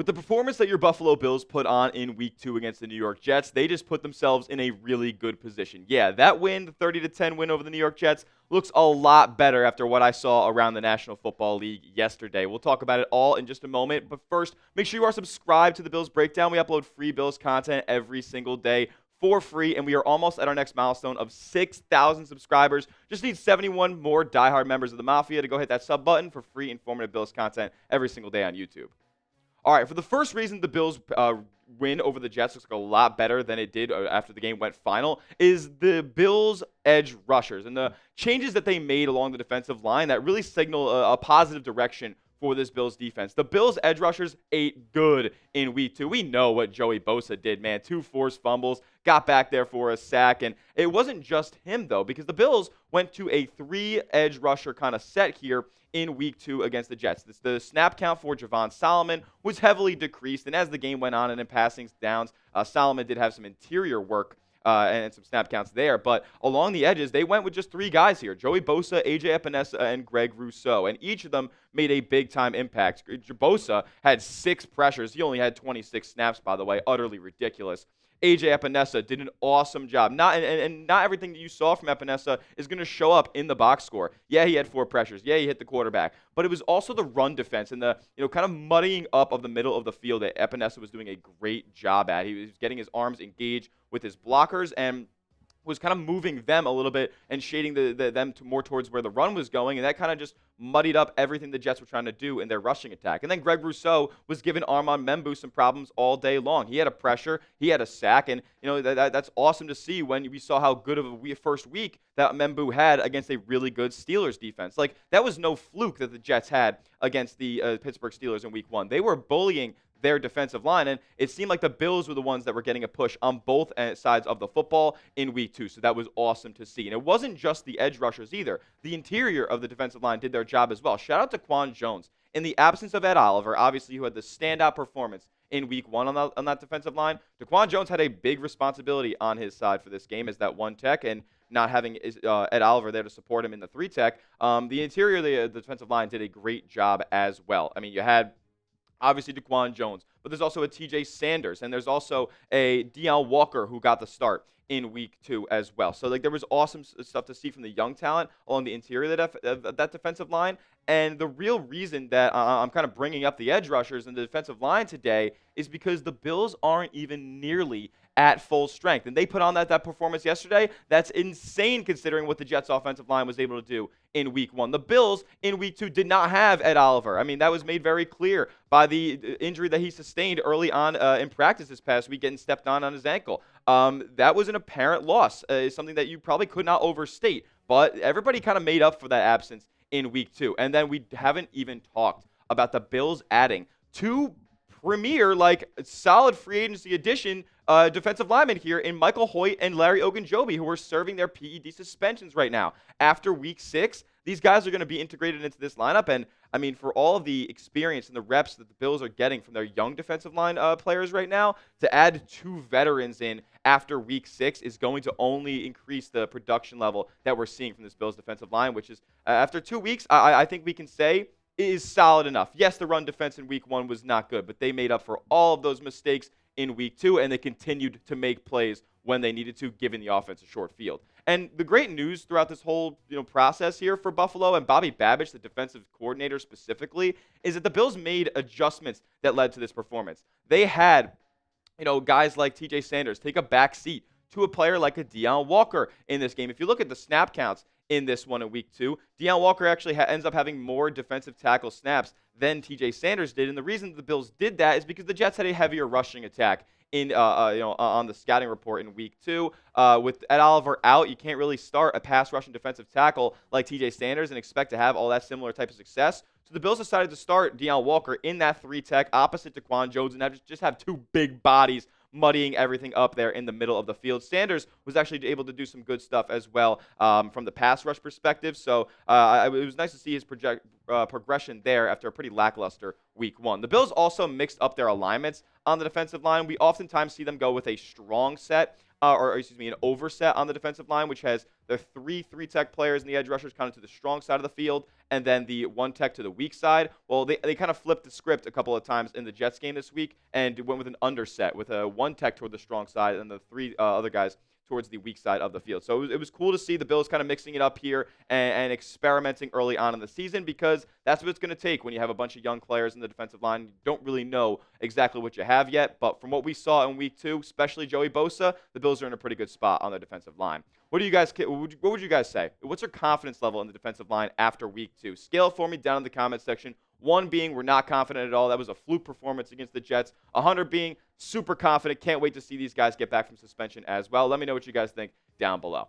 With the performance that your Buffalo Bills put on in Week 2 against the New York Jets, they just put themselves in a really good position. Yeah, that win, the 30-10 win over the New York Jets, looks a lot better after what I saw around the National Football League yesterday. We'll talk about it all in just a moment, but first, make sure you are subscribed to the Bills Breakdown. We upload free Bills content every single day for free, and we are almost at our next milestone of 6,000 subscribers. Just need 71 more diehard members of the Mafia to go hit that sub button for free, informative Bills content every single day on YouTube. All right, for the first reason the Bills win over the Jets looks like a lot better than it did after the game went final is the Bills' edge rushers and the changes that they made along the defensive line that really signal a positive direction for this Bills defense. The Bills' edge rushers ate good in Week 2. We know what Joey Bosa did, man. 2 forced fumbles, got back there for a sack, and it wasn't just him, though, because the Bills went to a 3 edge rusher kind of set here in Week 2 against the Jets. The snap count for Javon Solomon was heavily decreased, and as the game went on and in passing downs, Solomon did have some interior work and some snap counts there. But along the edges, they went with just 3 guys here: Joey Bosa, AJ Epenesa, and Greg Rousseau. And each of them made a big-time impact. Bosa had 6 pressures. He only had 26 snaps, by the way. Utterly ridiculous. AJ Epenesa did an awesome job. Not everything that you saw from Epenesa is going to show up in the box score. Yeah, he had 4 pressures. Yeah, he hit the quarterback. But it was also the run defense and the kind of muddying up of the middle of the field that Epenesa was doing a great job at. He was getting his arms engaged with his blockers and was kind of moving them a little bit and shading them more towards where the run was going, and that kind of just muddied up everything the Jets were trying to do in their rushing attack. And then Greg Rousseau was giving Armand Membou some problems all day long. He had a pressure, he had a sack, and that's awesome to see when we saw how good of a first week that Membou had against a really good Steelers defense. Like, that was no fluke that the Jets had against the Pittsburgh Steelers in Week 1. They were bullying their defensive line, and it seemed like the Bills were the ones that were getting a push on both sides of the football in Week 2, so that was awesome to see. And it wasn't just the edge rushers either. The interior of the defensive line did their job as well. Shout out to Quan Jones. In the absence of Ed Oliver, obviously, who had the standout performance in Week 1 on that defensive line, DeQuan Jones had a big responsibility on his side for this game as that 1 tech, and not having Ed Oliver there to support him in the 3 tech. The interior of the defensive line did a great job as well. I mean, you had obviously DeQuan Jones, but there's also a TJ Sanders, and there's also a Deion Walker who got the start in Week 2 as well. So there was awesome stuff to see from the young talent along the interior of that defensive line. And the real reason that I'm kind of bringing up the edge rushers and the defensive line today is because the Bills aren't even nearly at full strength. And they put on that performance yesterday. That's insane considering what the Jets offensive line was able to do in Week 1. The Bills in Week 2 did not have Ed Oliver. I mean, that was made very clear by the injury that he sustained early on in practice this past week, getting stepped on his ankle. That was an apparent loss, something that you probably could not overstate. But everybody kind of made up for that absence in Week 2. And then we haven't even talked about the Bills adding 2 premier, solid free agency addition defensive linemen here in Michael Hoyt and Larry Ogunjobi, who are serving their PED suspensions right now. After Week 6, these guys are going to be integrated into this lineup. And, I mean, for all of the experience and the reps that the Bills are getting from their young defensive line players right now, to add 2 veterans in after Week 6 is going to only increase the production level that we're seeing from this Bills defensive line, which is, after 2 weeks, I think we can say is solid enough. Yes, the run defense in Week 1 was not good, but they made up for all of those mistakes in Week 2, and they continued to make plays when they needed to, giving the offense a short field. And the great news throughout this whole process here for Buffalo and Bobby Babich, the defensive coordinator specifically, is that the Bills made adjustments that led to this performance. They had guys like TJ Sanders take a back seat to a player like a Deion Walker in this game. If you look at the snap counts in this one in Week 2, Deion Walker actually ends up having more defensive tackle snaps than TJ Sanders did. And the reason the Bills did that is because the Jets had a heavier rushing attack in on the scouting report in Week 2. With Ed Oliver out, you can't really start a pass rushing defensive tackle like TJ Sanders and expect to have all that similar type of success. So the Bills decided to start Deion Walker in that 3 tech opposite DeQuan Jones and just have 2 big bodies muddying everything up there in the middle of the field. Sanders was actually able to do some good stuff as well from the pass rush perspective. So it was nice to see his progression there after a pretty lackluster Week 1. The Bills also mixed up their alignments on the defensive line. We oftentimes see them go with a strong set or excuse me, an overset on the defensive line, which has their three tech players and the edge rushers kind of to the strong side of the field, and then the one tech to the weak side. Well, they kind of flipped the script a couple of times in the Jets game this week and went with an underset with a one tech toward the strong side and the three other guys towards the weak side of the field. So it was cool to see the Bills kind of mixing it up here and experimenting early on in the season, because that's what it's going to take when you have a bunch of young players in the defensive line. You don't really know exactly what you have yet, but from what we saw in week 2, especially Joey Bosa, the Bills are in a pretty good spot on their defensive line. What would you guys say? What's your confidence level in the defensive line after week 2? Scale it for me down in the comment section. 1 being we're not confident at all. That was a fluke performance against the Jets. 100 being super confident. Can't wait to see these guys get back from suspension as well. Let me know what you guys think down below.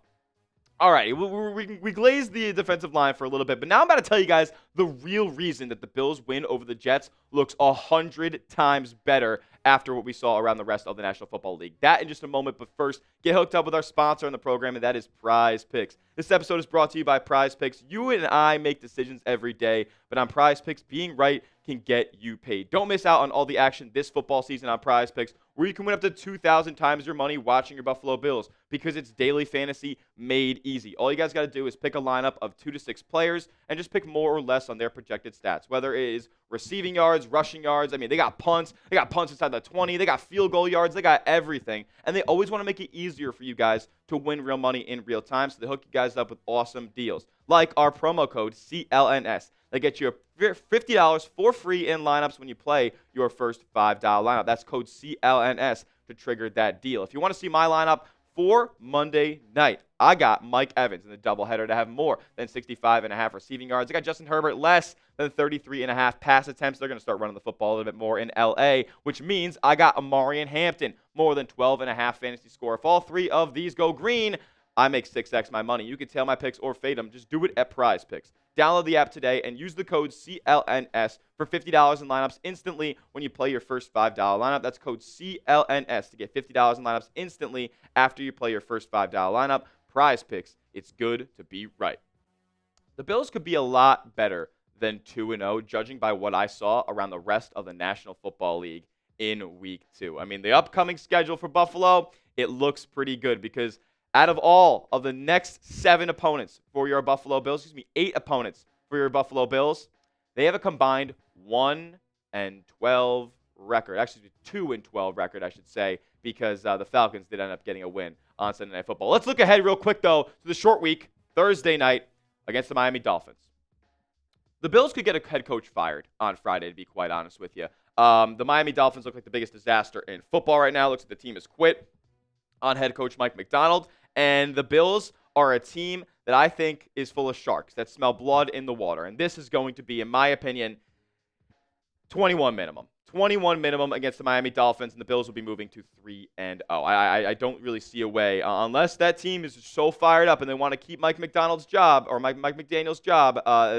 All right, we glazed the defensive line for a little bit, but now I'm about to tell you guys the real reason that the Bills win over the Jets looks 100 times better after what we saw around the rest of the National Football League. That in just a moment, but first, get hooked up with our sponsor on the program, and that is PrizePicks. This episode is brought to you by PrizePicks. You and I make decisions every day, but on PrizePicks, being right can get you paid. Don't miss out on all the action this football season on PrizePicks, where you can win up to 2,000 times your money watching your Buffalo Bills, because it's daily fantasy made easy. All you guys got to do is pick a lineup of 2 to 6 players and just pick more or less on their projected stats, whether it is receiving yards, rushing yards. I mean, they got punts inside the 20, they got field goal yards, they got everything, and they always want to make it easier for you guys to win real money in real time, so they hook you guys up with awesome deals, like our promo code CLNS. They get you $50 for free in lineups when you play your first $5 lineup. That's code CLNS to trigger that deal. If you want to see my lineup for Monday night, I got Mike Evans in the doubleheader to have more than 65.5 receiving yards. I got Justin Herbert less than 33.5 pass attempts. They're going to start running the football a little bit more in LA, which means I got Amari and Hampton more than 12.5 fantasy score. If all 3 of these go green, I make 6x my money. You can tail my picks or fade them. Just do it at PrizePicks. Download the app today and use the code CLNS for $50 in lineups instantly when you play your first $5 lineup. That's code CLNS to get $50 in lineups instantly after you play your first $5 lineup. PrizePicks, it's good to be right. The Bills could be a lot better than 2-0, judging by what I saw around the rest of the National Football League in week 2. I mean, the upcoming schedule for Buffalo, it looks pretty good, because out of all of the next 7 opponents for your Buffalo Bills, 8 opponents for your Buffalo Bills, they have a combined 1-12 record. Actually, 2-12 record, I should say, because the Falcons did end up getting a win on Sunday Night Football. Let's look ahead real quick, though, to the short week, Thursday night, against the Miami Dolphins. The Bills could get a head coach fired on Friday, to be quite honest with you. The Miami Dolphins look like the biggest disaster in football right now. Looks like the team has quit on head coach Mike McDonald. And the Bills are a team that I think is full of sharks that smell blood in the water. And this is going to be, in my opinion, 21 minimum. 21 minimum against the Miami Dolphins, and the Bills will be moving to 3-0. I don't really see a way, unless that team is so fired up and they want to keep Mike McDonald's job, or Mike McDaniel's job.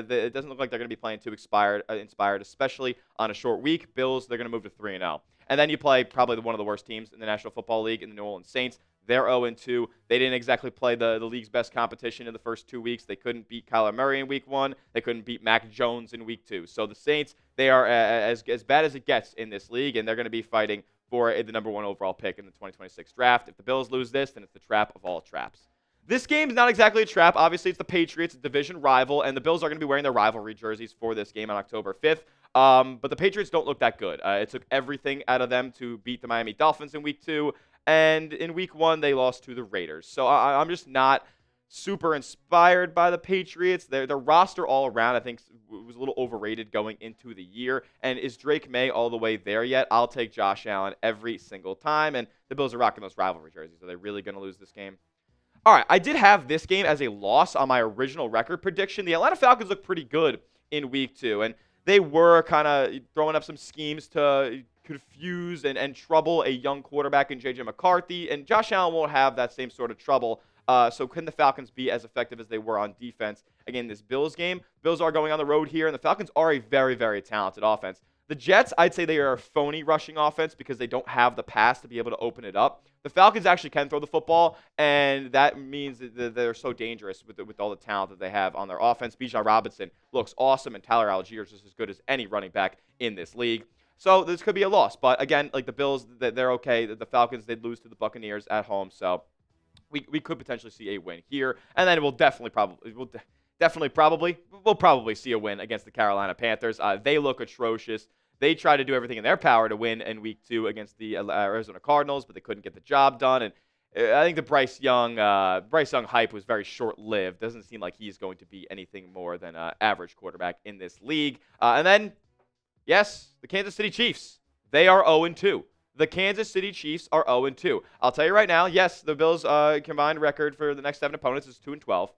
It doesn't look like they're going to be playing too inspired, especially on a short week. Bills, they're going to move to 3-0. And then you play probably one of the worst teams in the National Football League in the New Orleans Saints. They're 0-2. They didn't exactly play the league's best competition in the first 2 weeks. They couldn't beat Kyler Murray in week 1. They couldn't beat Mac Jones in week 2. So the Saints, they are as bad as it gets in this league, and they're going to be fighting for the number 1 overall pick in the 2026 draft. If the Bills lose this, then it's the trap of all traps. This game's not exactly a trap. Obviously, it's the Patriots, a division rival, and the Bills are going to be wearing their rivalry jerseys for this game on October 5th. But the Patriots don't look that good. It took everything out of them to beat the Miami Dolphins in week 2. And in week 1, they lost to the Raiders. So I'm just not super inspired by the Patriots. Their roster all around, I think, was a little overrated going into the year. And is Drake May all the way there yet? I'll take Josh Allen every single time. And the Bills are rocking those rivalry jerseys. Are they really going to lose this game? All right, I did have this game as a loss on my original record prediction. The Atlanta Falcons look pretty good in week 2. And they were kind of throwing up some schemes to confuse and trouble a young quarterback in J.J. McCarthy, and Josh Allen won't have that same sort of trouble. So can the Falcons be as effective as they were on defense again this Bills game? Bills are going on the road here, and the Falcons are a very, very talented offense. The Jets, I'd say they are a phony rushing offense because they don't have the pass to be able to open it up. The Falcons actually can throw the football, and that means that they're so dangerous with all the talent that they have on their offense. Bijan Robinson looks awesome, and Tyler Algier is just as good as any running back in this league. So this could be a loss. But again, like the Bills, they're okay. The Falcons, they'd lose to the Buccaneers at home. So we could potentially see a win here. And then we'll probably see a win against the Carolina Panthers. They look atrocious. They tried to do everything in their power to win in week 2 against the Arizona Cardinals, but they couldn't get the job done. And I think the Bryce Young hype was very short-lived. Doesn't seem like he's going to be anything more than an average quarterback in this league. And then, yes, the Kansas City Chiefs. They are 0-2. The Kansas City Chiefs are 0-2. I'll tell you right now, yes, the Bills' combined record for the next 7 opponents is 2-12.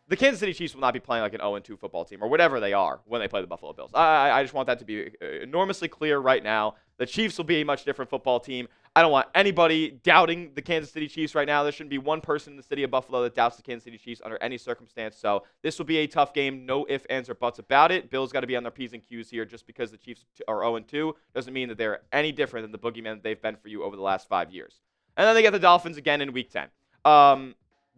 The Kansas City Chiefs will not be playing like an 0-2 football team or whatever they are when they play the Buffalo Bills. I just want that to be enormously clear right now. The Chiefs will be a much different football team. I don't want anybody doubting the Kansas City Chiefs right now. There shouldn't be one person in the city of Buffalo that doubts the Kansas City Chiefs under any circumstance. So this will be a tough game. No ifs, ands, or buts about it. Bills got to be on their P's and Q's here. Just because the Chiefs are 0-2 doesn't mean that they're any different than the boogeyman that they've been for you over the last 5 years. And then they get the Dolphins again in Week 10.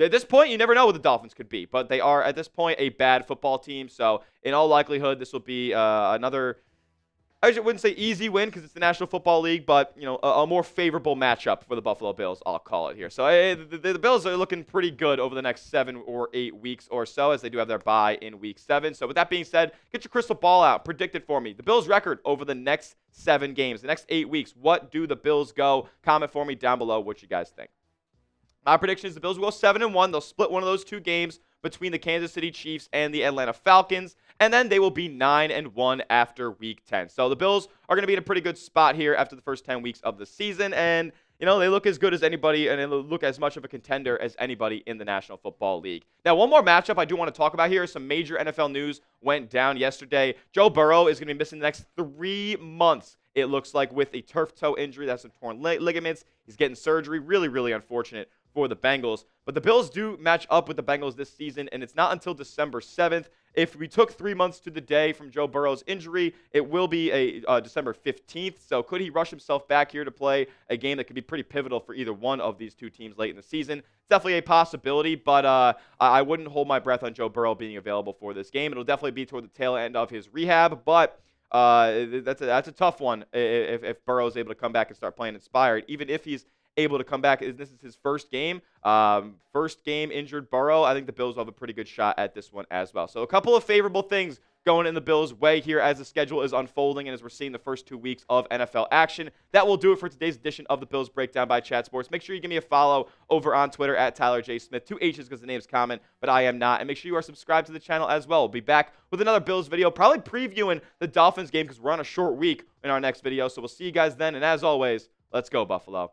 At this point, you never know what the Dolphins could be, but they are, at this point, a bad football team. So, in all likelihood, this will be another, I wouldn't say easy win because it's the National Football League, but, a more favorable matchup for the Buffalo Bills, I'll call it here. So, the Bills are looking pretty good over the next 7 or 8 weeks or so, as they do have their bye in Week 7. So, with that being said, get your crystal ball out. Predict it for me. The Bills' record over the next 7 games, the next 8 weeks. What do the Bills go? Comment for me down below what you guys think. My prediction is the Bills will go 7-1. They'll split one of those 2 games between the Kansas City Chiefs and the Atlanta Falcons, and then they will be 9-1 after Week 10. So the Bills are going to be in a pretty good spot here after the first 10 weeks of the season, and they look as good as anybody, and they look as much of a contender as anybody in the National Football League. Now, one more matchup I do want to talk about here. Some major NFL news went down yesterday. Joe Burrow is going to be missing the next 3 months, it looks like, with a turf toe injury. That's some torn ligaments. He's getting surgery. Really, really unfortunate for the Bengals. But the Bills do match up with the Bengals this season, and it's not until December 7th. If we took 3 months to the day from Joe Burrow's injury, it will be a December 15th. So could he rush himself back here to play a game that could be pretty pivotal for either one of these 2 teams late in the season? It's definitely a possibility, but I wouldn't hold my breath on Joe Burrow being available for this game. It'll definitely be toward the tail end of his rehab, but that's a tough one if Burrow's able to come back and start playing inspired, even if he's able to come back. This is his first game. First game injured Burrow. I think the Bills will have a pretty good shot at this one as well. So a couple of favorable things going in the Bills' way here as the schedule is unfolding and as we're seeing the first 2 weeks of NFL action. That will do it for today's edition of the Bills Breakdown by Chat Sports. Make sure you give me a follow over on Twitter at Tyler J. Smith. 2 H's because the name's common, but I am not. And make sure you are subscribed to the channel as well. We'll be back with another Bills video, probably previewing the Dolphins game because we're on a short week in our next video. So we'll see you guys then. And as always, let's go, Buffalo.